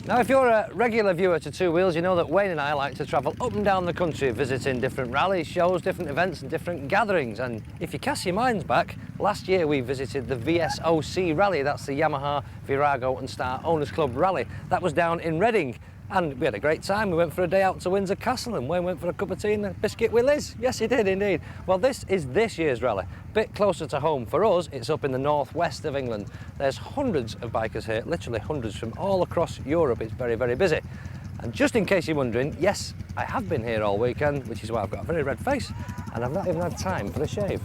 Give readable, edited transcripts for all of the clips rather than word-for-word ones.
Now, if you're a regular viewer to Two Wheels, you know that Wayne and I like to travel up and down the country visiting different rallies, shows, different events and different gatherings. And if you cast your minds back, last year we visited the VSOC rally. That's the Yamaha, Virago and Star Owners Club rally. That was down in Reading. And we had a great time. We went for a day out to Windsor Castle and Wayne went for a cup of tea and a biscuit with Liz. Yes, he did indeed. Well, this is this year's rally. A bit closer to home for us, it's up in the northwest of England. There's hundreds of bikers here, literally hundreds from all across Europe. It's very, very busy. And just in case you're wondering, yes, I have been here all weekend, which is why I've got a very red face and I've not even had time for the shave.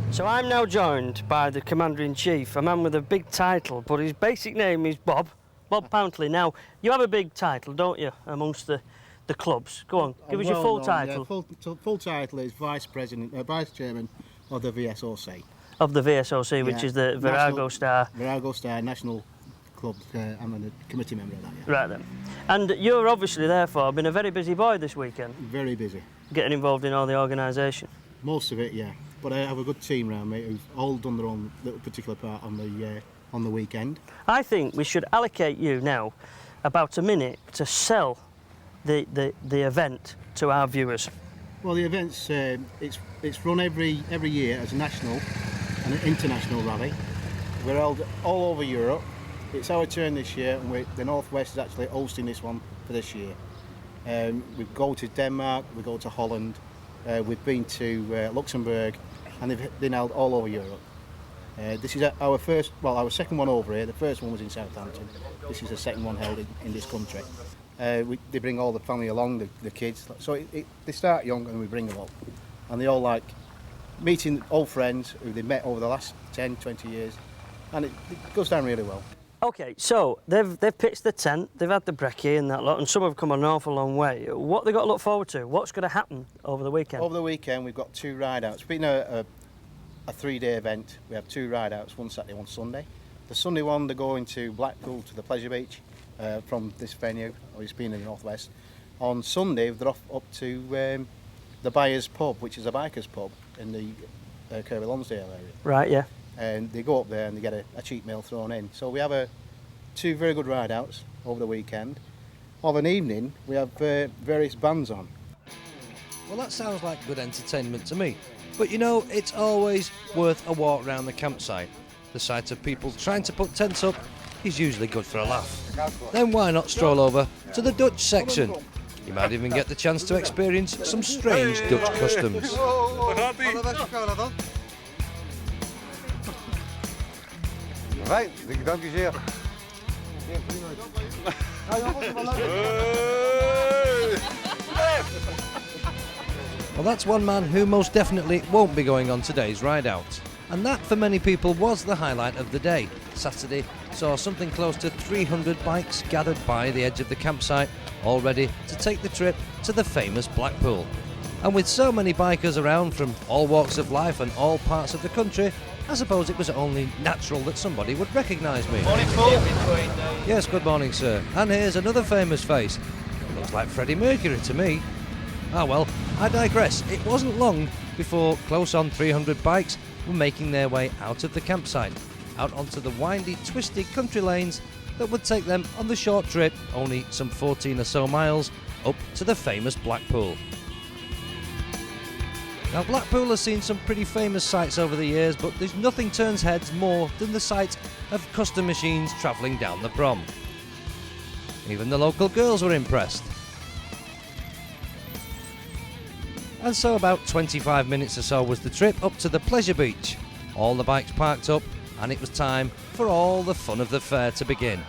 So I'm now joined by the Commander-in-Chief, a man with a big title, but his basic name is Bob Pountley. Now, you have a big title, don't you, amongst the clubs? Go on, give us your full title. Yeah, full title is Vice Chairman of the VSOC. Of the VSOC, which is the Virago Star. Virago Star National Club. I'm a committee member of that, yeah. Right then. And you're obviously therefore been a very busy boy this weekend. Very busy. Getting involved in all the organisation. Most of it, yeah. But I have a good team around me who've all done their own little particular part on the weekend. I think we should allocate you now about a minute to sell the event to our viewers. Well, the event's it's run every year as a national and an international rally. We're held all over Europe. It's our turn this year, and the Northwest is actually hosting this one for this year. We go to Denmark, we go to Holland. We've been to Luxembourg, and they've been held all over Europe. This is our second one over here. The first one was in Southampton. This is the second one held in this country. They bring all the family along, the kids. So they start young and we bring them up. And they all like meeting old friends who they've met over the last 10, 20 years. And it goes down really well. OK, so they've pitched the tent, they've had the brekkie and that lot, and some have come an awful long way. What have they got to look forward to? What's going to happen over the weekend? Over the weekend, we've got 2 ride-outs. Being a 3-day event, we have 2 ride-outs, one Saturday, one Sunday. The Sunday one, they're going to Blackpool to the Pleasure Beach from this venue, or it's been in the Northwest. On Sunday, they're off up to the Buyers Pub, which is a bikers pub in the Kirby Lonsdale area. Right, yeah. And they go up there and they get a cheap meal thrown in. So we have 2 very good ride-outs over the weekend. Of an evening, we have various bands on. Well, that sounds like good entertainment to me. But you know, it's always worth a walk around the campsite. The sight of people trying to put tents up is usually good for a laugh. Then why not stroll over to the Dutch section? You might even get the chance to experience some strange Dutch customs. Fijn, dank u zeer. Well, that's one man who most definitely won't be going on today's ride out. And that, for many people, was the highlight of the day. Saturday saw something close to 300 bikes gathered by the edge of the campsite, all ready to take the trip to the famous Blackpool. And with so many bikers around from all walks of life and all parts of the country, I suppose it was only natural that somebody would recognise me. Morning, Paul. Yes, good morning, sir. And here's another famous face. It looks like Freddie Mercury to me. Ah well, I digress. It wasn't long before close on 300 bikes were making their way out of the campsite, out onto the windy, twisty country lanes that would take them on the short trip, only some 14 or so miles, up to the famous Blackpool. Now, Blackpool has seen some pretty famous sights over the years, but there's nothing turns heads more than the sight of custom machines travelling down the prom. Even the local girls were impressed. And so about 25 minutes or so was the trip up to the Pleasure Beach. All the bikes parked up, and it was time for all the fun of the fair to begin.